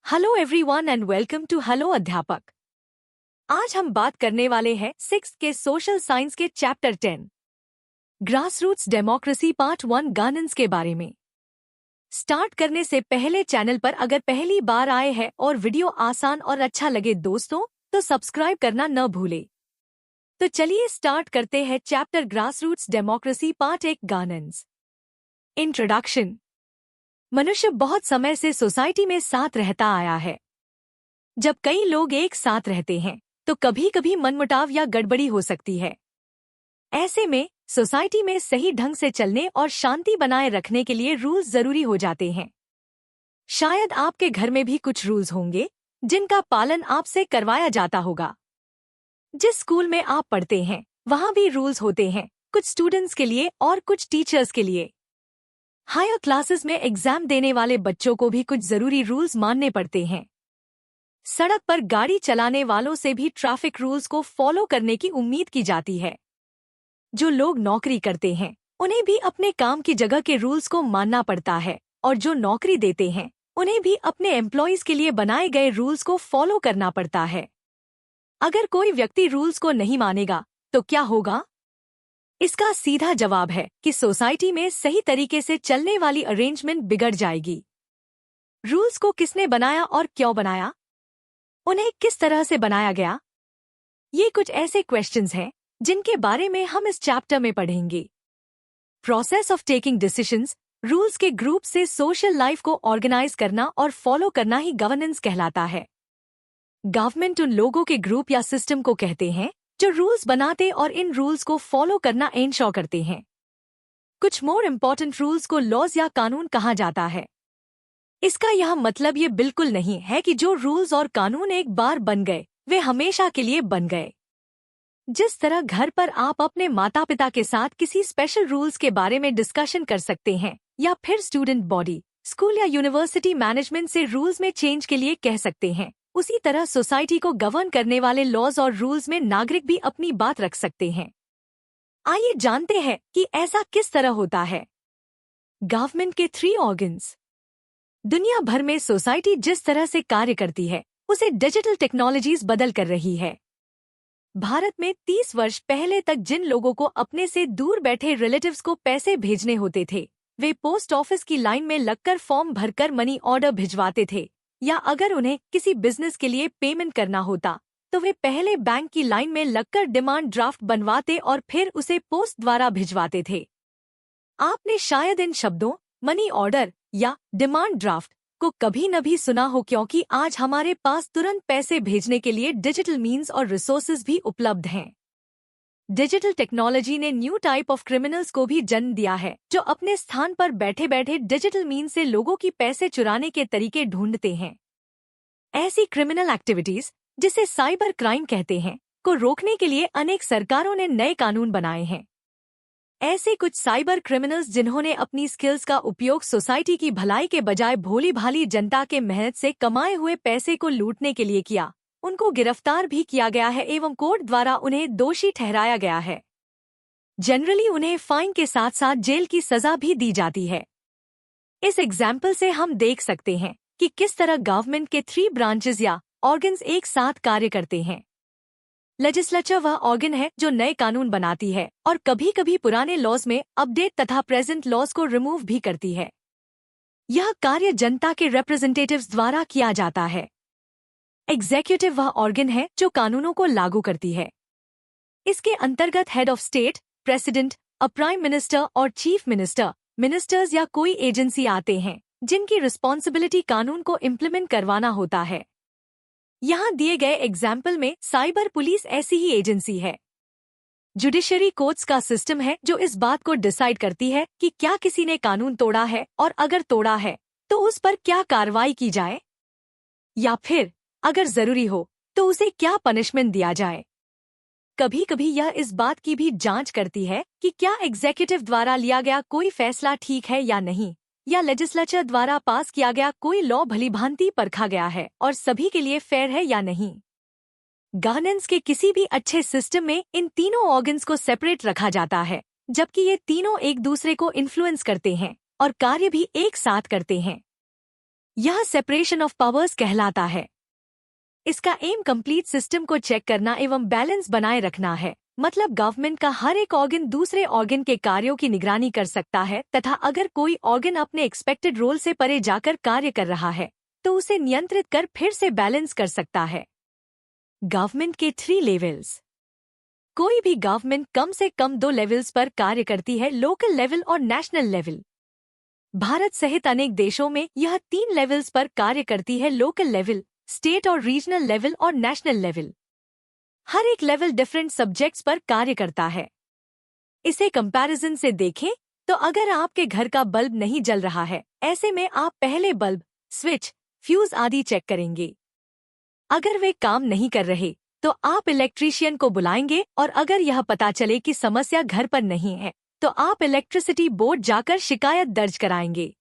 Hello everyone and welcome to hello Adhyapak. आज हम बात करने वाले हैं 6th के सोशल साइंस के chapter 10 grass roots democracy part 1 governance के बारे में। स्टार्ट करने से पहले चैनल पर अगर पहली बार आए हैं और वीडियो आसान और अच्छा लगे दोस्तों तो सब्सक्राइब करना न भूले। तो चलिए स्टार्ट करते हैं chapter grass roots democracy part 1 governance. Introduction. मनुष्य बहुत समय से सोसाइटी में साथ रहता आया है। जब कई लोग एक साथ रहते हैं तो कभी कभी मनमुटाव या गड़बड़ी हो सकती है। ऐसे में सोसाइटी में सही ढंग से चलने और शांति बनाए रखने के लिए रूल्स जरूरी हो जाते हैं। शायद आपके घर में भी कुछ रूल्स होंगे जिनका पालन आपसे करवाया जाता होगा। जिस स्कूल में आप पढ़ते हैं वहाँ भी रूल्स होते हैं, कुछ स्टूडेंट्स के लिए और कुछ टीचर्स के लिए। हायर क्लासेस में एग्जाम देने वाले बच्चों को भी कुछ जरूरी रूल्स मानने पड़ते हैं। सड़क पर गाड़ी चलाने वालों से भी ट्रैफिक रूल्स को फॉलो करने की उम्मीद की जाती है। जो लोग नौकरी करते हैं उन्हें भी अपने काम की जगह के रूल्स को मानना पड़ता है, और जो नौकरी देते हैं उन्हें भी अपने एम्प्लॉइज के लिए बनाए गए रूल्स को फॉलो करना पड़ता है। अगर कोई व्यक्ति रूल्स को नहीं मानेगा तो क्या होगा? इसका सीधा जवाब है कि सोसाइटी में सही तरीके से चलने वाली अरेंजमेंट बिगड़ जाएगी। रूल्स को किसने बनाया और क्यों बनाया? उन्हें किस तरह से बनाया गया? ये कुछ ऐसे क्वेश्चंस हैं जिनके बारे में हम इस चैप्टर में पढ़ेंगे। Process of taking decisions. Rules के ग्रुप से सोशल लाइफ को ऑर्गेनाइज करना और फॉलो करना ही गवर्नेंस कहलाता है। गवर्नमेंट उन लोगों के ग्रुप या सिस्टम को कहते हैं जो रूल्स बनाते और इन रूल्स को फॉलो करना इंश्योर करते हैं। कुछ मोर इम्पोर्टेंट रूल्स को लॉज या कानून कहा जाता है। इसका यह मतलब ये बिल्कुल नहीं है कि जो रूल्स और कानून एक बार बन गए वे हमेशा के लिए बन गए। जिस तरह घर पर आप अपने माता पिता के साथ किसी स्पेशल रूल्स के बारे में डिस्कशन कर सकते हैं, या फिर स्टूडेंट बॉडी, स्कूल या यूनिवर्सिटी मैनेजमेंट से रूल्स में चेंज के लिए कह सकते हैं, उसी तरह सोसाइटी को गवर्न करने वाले लॉज और रूल्स में नागरिक भी अपनी बात रख सकते हैं। आइए जानते हैं कि ऐसा किस तरह होता है। गवर्नमेंट के 3 ऑर्गन्स। दुनिया भर में सोसाइटी जिस तरह से कार्य करती है उसे डिजिटल टेक्नोलॉजीज बदल कर रही है। भारत में 30 वर्ष पहले तक जिन लोगों को अपने से दूर बैठे रिलेटिव्स को पैसे भेजने होते थे वे पोस्ट ऑफिस की लाइन में लगकर फॉर्म भरकर मनी ऑर्डर भिजवाते थे, या अगर उन्हें किसी बिजनेस के लिए पेमेंट करना होता तो वे पहले बैंक की लाइन में लगकर डिमांड ड्राफ्ट बनवाते और फिर उसे पोस्ट द्वारा भिजवाते थे। आपने शायद इन शब्दों मनी ऑर्डर या डिमांड ड्राफ्ट को कभी न भी सुना हो, क्योंकि आज हमारे पास तुरंत पैसे भेजने के लिए डिजिटल मीन्स और रिसोर्सेज भी उपलब्ध हैं। डिजिटल टेक्नोलॉजी ने न्यू टाइप ऑफ क्रिमिनल्स को भी जन्म दिया है जो अपने स्थान पर बैठे बैठे डिजिटल मीन से लोगों की पैसे चुराने के तरीके ढूंढते हैं। ऐसी क्रिमिनल एक्टिविटीज, जिसे साइबर क्राइम कहते हैं, को रोकने के लिए अनेक सरकारों ने नए कानून बनाए हैं। ऐसे कुछ साइबर क्रिमिनल्स जिन्होंने अपनी स्किल्स का उपयोग सोसाइटी की भलाई के बजाय भोली भाली जनता के मेहनत से कमाए हुए पैसे को लूटने के लिए किया, उनको गिरफ्तार भी किया गया है एवं कोर्ट द्वारा उन्हें दोषी ठहराया गया है। जनरली उन्हें फाइन के साथ साथ जेल की सजा भी दी जाती है। इस एग्जाम्पल से हम देख सकते हैं कि किस तरह गवर्नमेंट के 3 ब्रांचेस या ऑर्गन्स एक साथ कार्य करते हैं। लेजिस्लेचर वह ऑर्गन है जो नए कानून बनाती है और कभी कभी पुराने लॉज में अपडेट तथा प्रेजेंट लॉज को रिमूव भी करती है। यह कार्य जनता के रिप्रेजेंटेटिव्स द्वारा किया जाता है। एग्जीक्यूटिव वह ऑर्गन है जो कानूनों को लागू करती है। इसके अंतर्गत head of state, president, a prime minister और चीफ मिनिस्टर, मिनिस्टर्स या कोई एजेंसी आते हैं जिनकी रिस्पॉन्सिबिलिटी कानून को इम्प्लीमेंट करवाना होता है। यहाँ दिए गए एग्जाम्पल में साइबर पुलिस ऐसी ही एजेंसी है। जुडिशरी कोर्ट्स का सिस्टम है जो इस बात को डिसाइड करती है कि क्या किसी ने कानून तोड़ा है, और अगर तोड़ा है तो उस पर क्या कार्रवाई की जाए, या फिर अगर जरूरी हो तो उसे क्या पनिशमेंट दिया जाए। कभी कभी यह इस बात की भी जांच करती है कि क्या एग्जीक्यूटिव द्वारा लिया गया कोई फैसला ठीक है या नहीं, या लेजिस्लेचर द्वारा पास किया गया कोई लॉ भलीभांति परखा गया है और सभी के लिए फेयर है या नहीं। गवर्नेंस के किसी भी अच्छे सिस्टम में इन तीनों ऑर्गन्स को सेपरेट रखा जाता है, जबकि ये तीनों एक दूसरे को इन्फ्लुएंस करते हैं और कार्य भी एक साथ करते हैं। यह सेपरेशन ऑफ पावर्स कहलाता है। इसका एम कंप्लीट सिस्टम को चेक करना एवं बैलेंस बनाए रखना है। मतलब गवर्नमेंट का हर एक ऑर्गन दूसरे ऑर्गन के कार्यों की निगरानी कर सकता है तथा अगर कोई ऑर्गन अपने एक्सपेक्टेड रोल से परे जाकर कार्य कर रहा है तो उसे नियंत्रित कर फिर से बैलेंस कर सकता है। गवर्नमेंट के 3 लेवल्स। कोई भी गवर्नमेंट कम से कम 2 लेवल्स पर कार्य करती है, लोकल लेवल और नेशनल लेवल। भारत सहित अनेक देशों में यह 3 लेवल्स पर कार्य करती है, लोकल लेवल, स्टेट और रीजनल लेवल और नेशनल लेवल। हर एक लेवल डिफरेंट सब्जेक्ट्स पर कार्य करता है। इसे कंपैरिजन से देखें तो अगर आपके घर का बल्ब नहीं जल रहा है, ऐसे में आप पहले बल्ब, स्विच, फ्यूज आदि चेक करेंगे। अगर वे काम नहीं कर रहे तो आप इलेक्ट्रीशियन को बुलाएंगे और अगर यह पता चले कि समस्या घर पर नहीं है तो आप इलेक्ट्रिसिटी बोर्ड जाकर शिकायत दर्ज कराएंगे।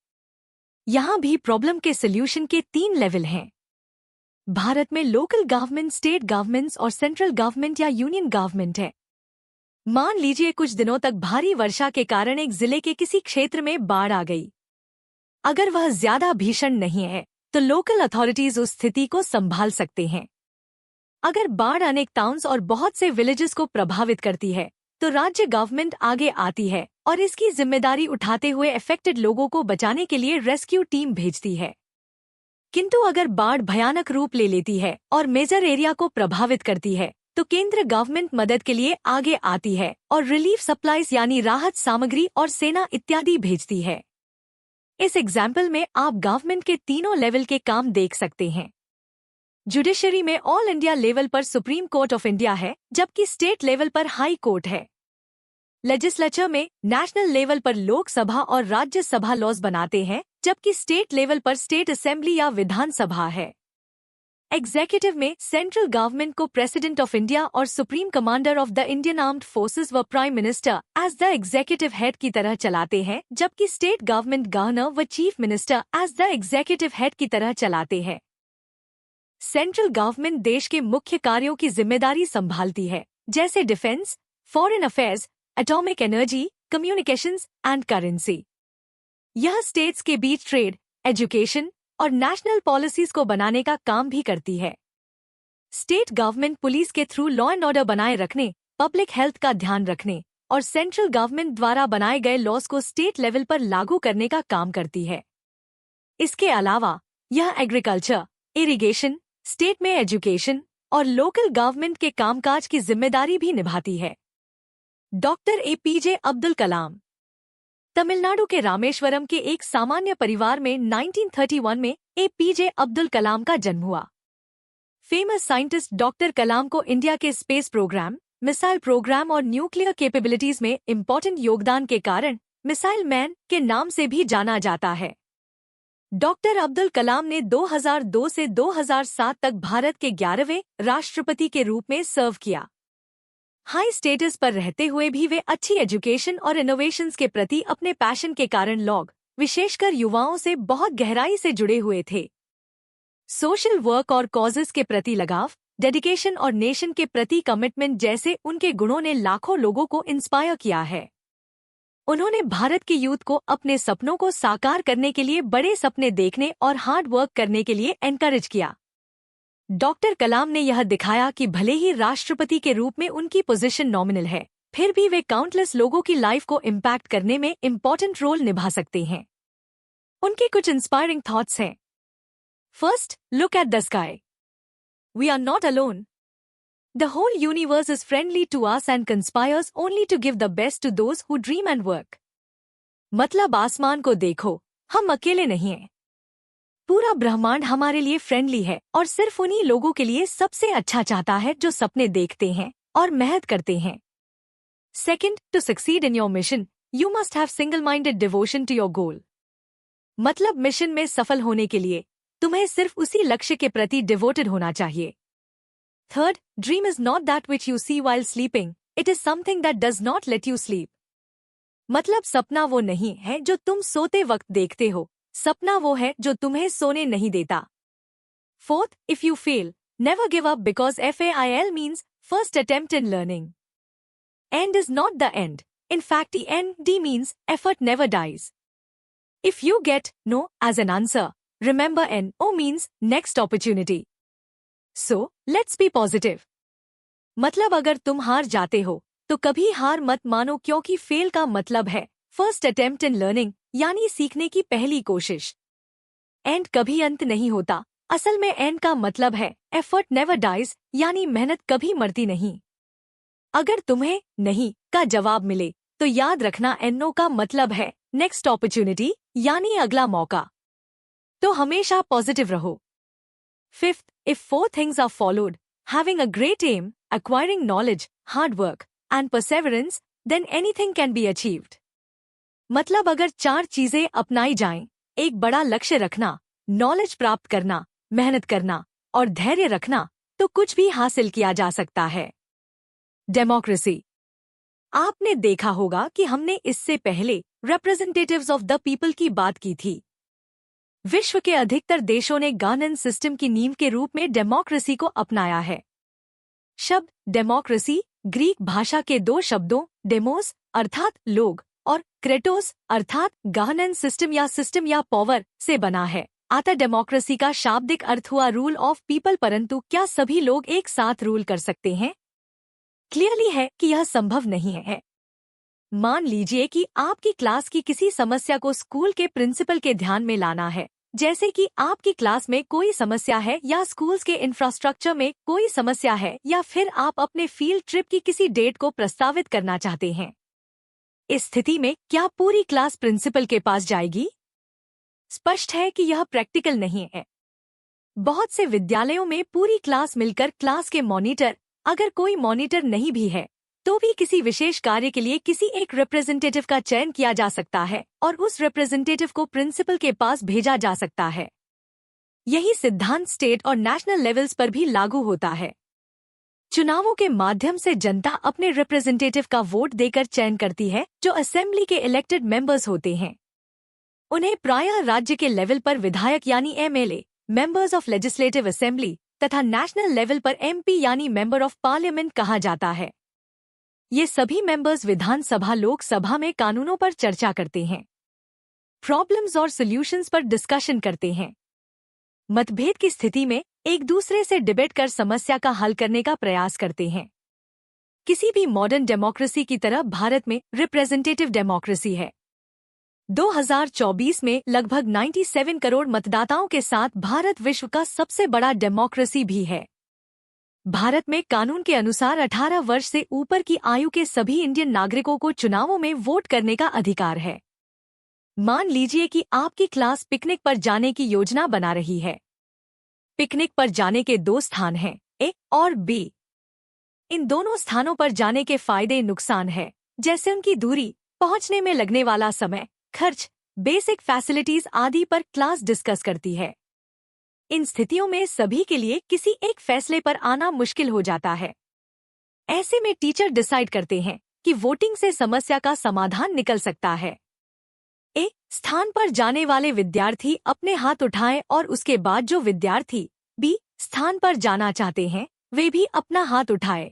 यहाँ भी प्रॉब्लम के सल्यूशन के 3 लेवल हैं। भारत में लोकल गवर्नमेंट, स्टेट गवर्नमेंट्स और सेंट्रल गवर्नमेंट या यूनियन गवर्नमेंट है। मान लीजिए कुछ दिनों तक भारी वर्षा के कारण एक जिले के किसी क्षेत्र में बाढ़ आ गई। अगर वह ज्यादा भीषण नहीं है तो लोकल अथॉरिटीज उस स्थिति को संभाल सकते हैं। अगर बाढ़ अनेक टाउन्स और बहुत से विलेजेस को प्रभावित करती है तो राज्य गवर्नमेंट आगे आती है और इसकी जिम्मेदारी उठाते हुए अफेक्टेड लोगों को बचाने के लिए रेस्क्यू टीम भेजती है। किंतु अगर बाढ़ भयानक रूप ले लेती है और मेजर एरिया को प्रभावित करती है तो केंद्र गवर्नमेंट मदद के लिए आगे आती है और रिलीफ सप्लाईज यानी राहत सामग्री और सेना इत्यादि भेजती है। इस एग्जाम्पल में आप गवर्नमेंट के तीनों लेवल के काम देख सकते हैं। जुडिशरी में ऑल इंडिया लेवल पर सुप्रीम कोर्ट ऑफ इंडिया है, जबकि स्टेट लेवल पर हाई कोर्ट है। लेजिस्लेचर में नेशनल लेवल पर लोकसभा और राज्यसभा लॉज बनाते हैं, जबकि स्टेट लेवल पर स्टेट असेंबली या विधानसभा है। एग्जीक्यूटिव में सेंट्रल गवर्नमेंट को प्रेसिडेंट ऑफ इंडिया और supreme commander of the Indian armed forces व prime minister as the executive head की तरह चलाते हैं, जबकि स्टेट गवर्नमेंट गवर्नर व chief minister as the executive head की तरह चलाते हैं। सेंट्रल गवर्नमेंट देश के मुख्य कार्यों की जिम्मेदारी संभालती है, जैसे defence, foreign affairs, atomic energy, communications and currency. यह स्टेट्स के बीच ट्रेड, एजुकेशन और नेशनल पॉलिसीज को बनाने का काम भी करती है। स्टेट गवर्नमेंट पुलिस के थ्रू लॉ एंड ऑर्डर बनाए रखने, पब्लिक हेल्थ का ध्यान रखने और सेंट्रल गवर्नमेंट द्वारा बनाए गए लॉज को स्टेट लेवल पर लागू करने का काम करती है। इसके अलावा यह एग्रीकल्चर, इरिगेशन, स्टेट में एजुकेशन और लोकल गवर्नमेंट के कामकाज की जिम्मेदारी भी निभाती है। Doctor APJ Abdul Kalam. तमिलनाडु के रामेश्वरम के एक सामान्य परिवार में 1931 में APJ अब्दुल कलाम का जन्म हुआ। फेमस साइंटिस्ट डॉक्टर कलाम को इंडिया के स्पेस प्रोग्राम, मिसाइल प्रोग्राम और न्यूक्लियर कैपेबिलिटीज में इम्पोर्टेंट योगदान के कारण मिसाइल मैन के नाम से भी जाना जाता है। डॉक्टर अब्दुल कलाम ने 2002 से 2007 तक भारत के 11वें राष्ट्रपति के रूप में सर्व किया। हाई स्टेटस पर रहते हुए भी वे अच्छी एजुकेशन और इनोवेशंस के प्रति अपने पैशन के कारण लोग, विशेषकर युवाओं से बहुत गहराई से जुड़े हुए थे। सोशल वर्क और कॉजेस के प्रति लगाव, डेडिकेशन और नेशन के प्रति कमिटमेंट जैसे उनके गुणों ने लाखों लोगों को इंस्पायर किया है। उन्होंने भारत के यूथ को अपने सपनों को साकार करने के लिए बड़े सपने देखने और हार्ड वर्क करने के लिए एनकरेज किया। डॉक्टर कलाम ने यह दिखाया कि भले ही राष्ट्रपति के रूप में उनकी पोजीशन नॉमिनल है, फिर भी वे काउंटलेस लोगों की लाइफ को इम्पैक्ट करने में इम्पोर्टेंट रोल निभा सकते हैं। उनके कुछ इंस्पायरिंग थॉट्स हैं। First, look at the sky. We are not alone. The whole universe is friendly to us and conspires only to give the best to those who dream and work. मतलब आसमान को देखो, हम अकेले नहीं हैं। पूरा ब्रह्मांड हमारे लिए फ्रेंडली है और सिर्फ उन्हीं लोगों के लिए सबसे अच्छा चाहता है जो सपने देखते हैं और मेहनत करते हैं। Second, to succeed in your mission you must have single minded devotion to your goal. मतलब मिशन में सफल होने के लिए तुम्हें सिर्फ उसी लक्ष्य के प्रति डिवोटेड होना चाहिए। Third, dream is not that which you see while sleeping, it is something that does not let you sleep. मतलब सपना वो नहीं है जो तुम सोते वक्त देखते हो, सपना वो है जो तुम्हें सोने नहीं देता। Fourth, if you fail, never give up because FAIL means first attempt in learning. And is not the end, in fact END means effort never dies. If you get no as an answer, Remember NO means next opportunity. So, let's be positive. मतलब अगर तुम हार जाते हो तो कभी हार मत मानो, क्योंकि फेल का मतलब है फर्स्ट अटेम्प्ट इन लर्निंग, यानी सीखने की पहली कोशिश। एंड कभी अंत नहीं होता, असल में एंड का मतलब है एफर्ट नेवर डाइज, यानी मेहनत कभी मरती नहीं। अगर तुम्हें नहीं का जवाब मिले तो याद रखना NO का मतलब है नेक्स्ट अपॉर्चुनिटी, यानी अगला मौका। तो हमेशा पॉजिटिव रहो। Fifth, if 4 things are followed, having a great aim, acquiring knowledge, hard work, and perseverance, then anything can be achieved. मतलब अगर 4 चीजें अपनाई जाएं, एक बड़ा लक्ष्य रखना, नॉलेज प्राप्त करना, मेहनत करना और धैर्य रखना, तो कुछ भी हासिल किया जा सकता है। डेमोक्रेसी। आपने देखा होगा कि हमने इससे पहले रिप्रेजेंटेटिव्स ऑफ द पीपल की बात की थी। विश्व के अधिकतर देशों ने गवर्नेंस सिस्टम की नींव के रूप में डेमोक्रेसी को अपनाया है। शब्द डेमोक्रेसी ग्रीक भाषा के 2 शब्दों डेमोस अर्थात लोग और क्रेटोस अर्थात गवर्नेंस सिस्टम या पावर से बना है। अतः डेमोक्रेसी का शाब्दिक अर्थ हुआ रूल ऑफ पीपल, परंतु क्या सभी लोग एक साथ रूल कर सकते हैं? क्लियरली है कि यह संभव नहीं है। मान लीजिए कि आपकी क्लास की किसी समस्या को स्कूल के प्रिंसिपल के ध्यान में लाना है, जैसे कि आपकी क्लास में कोई समस्या है या स्कूल्स के इंफ्रास्ट्रक्चर में कोई समस्या है, या फिर आप अपने फील्ड ट्रिप की किसी डेट को प्रस्तावित करना चाहते हैं। इस स्थिति में क्या पूरी क्लास प्रिंसिपल के पास जाएगी? स्पष्ट है कि यह प्रैक्टिकल नहीं है। बहुत से विद्यालयों में पूरी क्लास मिलकर क्लास के मॉनिटर, अगर कोई मॉनिटर नहीं भी है तो भी किसी विशेष कार्य के लिए किसी एक रिप्रेजेंटेटिव का चयन किया जा सकता है और उस रिप्रेजेंटेटिव को प्रिंसिपल के पास भेजा जा सकता है। यही सिद्धांत स्टेट और नेशनल लेवल्स पर भी लागू होता है। चुनावों के माध्यम से जनता अपने रिप्रेजेंटेटिव का वोट देकर चयन करती है, जो असेंबली के इलेक्टेड मेंबर्स होते हैं। उन्हें प्रायः राज्य के लेवल पर विधायक यानी MLA, members of legislative assembly, तथा नेशनल लेवल पर MP यानी मेंबर ऑफ पार्लियामेंट कहा जाता है। ये सभी मेंबर्स विधानसभा लोकसभा में कानूनों पर चर्चा करते हैं, प्रॉब्लम्स और सॉल्यूशंस पर डिस्कशन करते हैं। मतभेद की स्थिति में एक दूसरे से डिबेट कर समस्या का हल करने का प्रयास करते हैं। किसी भी मॉडर्न डेमोक्रेसी की तरह भारत में रिप्रेजेंटेटिव डेमोक्रेसी है। 2024 में लगभग 97 करोड़ मतदाताओं के साथ भारत विश्व का सबसे बड़ा डेमोक्रेसी भी है। भारत में कानून के अनुसार 18 वर्ष से ऊपर की आयु के सभी इंडियन नागरिकों को चुनावों में वोट करने का अधिकार है। मान लीजिए कि आपकी क्लास पिकनिक पर जाने की योजना बना रही है। पिकनिक पर जाने के 2 स्थान हैं, A और B। इन दोनों स्थानों पर जाने के फायदे नुकसान हैं, जैसे उनकी दूरी, पहुंचने में लगने वाला समय, खर्च, बेसिक फैसिलिटीज आदि पर क्लास डिस्कस करती है। इन स्थितियों में सभी के लिए किसी एक फैसले पर आना मुश्किल हो जाता है। ऐसे में टीचर डिसाइड करते हैं कि वोटिंग से समस्या का समाधान निकल सकता है। ए स्थान पर जाने वाले विद्यार्थी अपने हाथ उठाएं और उसके बाद जो विद्यार्थी बी स्थान पर जाना चाहते हैं वे भी अपना हाथ उठाएं।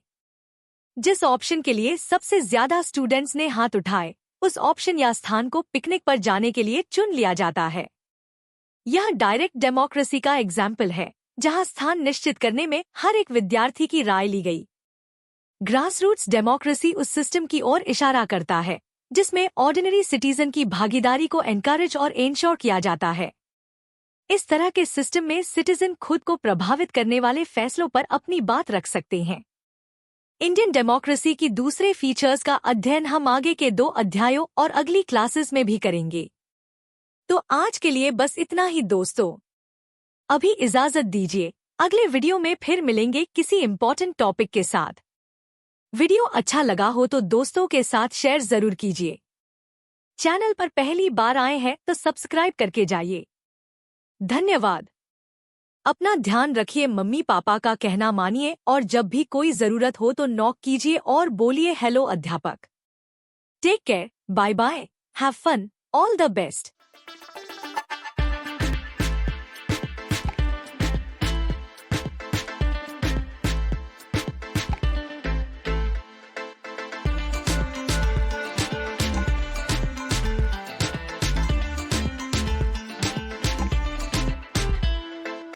जिस ऑप्शन के लिए सबसे ज्यादा स्टूडेंट्स ने हाथ उठाए, उस ऑप्शन या स्थान को पिकनिक पर जाने के लिए चुन लिया जाता है। यह डायरेक्ट डेमोक्रेसी का एग्जाम्पल है, जहां स्थान निश्चित करने में हर एक विद्यार्थी की राय ली गई। ग्रासरूट्स डेमोक्रेसी उस सिस्टम की ओर इशारा करता है जिसमें ऑर्डिनरी सिटीजन की भागीदारी को एनकरेज और इंश्योर किया जाता है। इस तरह के सिस्टम में सिटीजन खुद को प्रभावित करने वाले फैसलों पर अपनी बात रख सकते हैं। इंडियन डेमोक्रेसी की दूसरे फीचर्स का अध्ययन हम आगे के 2 अध्यायों और अगली क्लासेस में भी करेंगे। तो आज के लिए बस इतना ही दोस्तों। अभी इजाजत दीजिए, अगले वीडियो में फिर मिलेंगे किसी इम्पोर्टेंट टॉपिक के साथ। वीडियो अच्छा लगा हो तो दोस्तों के साथ शेयर जरूर कीजिए। चैनल पर पहली बार आए हैं तो सब्सक्राइब करके जाइए। धन्यवाद। अपना ध्यान रखिए, मम्मी पापा का कहना मानिए और जब भी कोई जरूरत हो तो नॉक कीजिए और बोलिए hello Adhyapak. Take care, bye bye, have fun, all the best.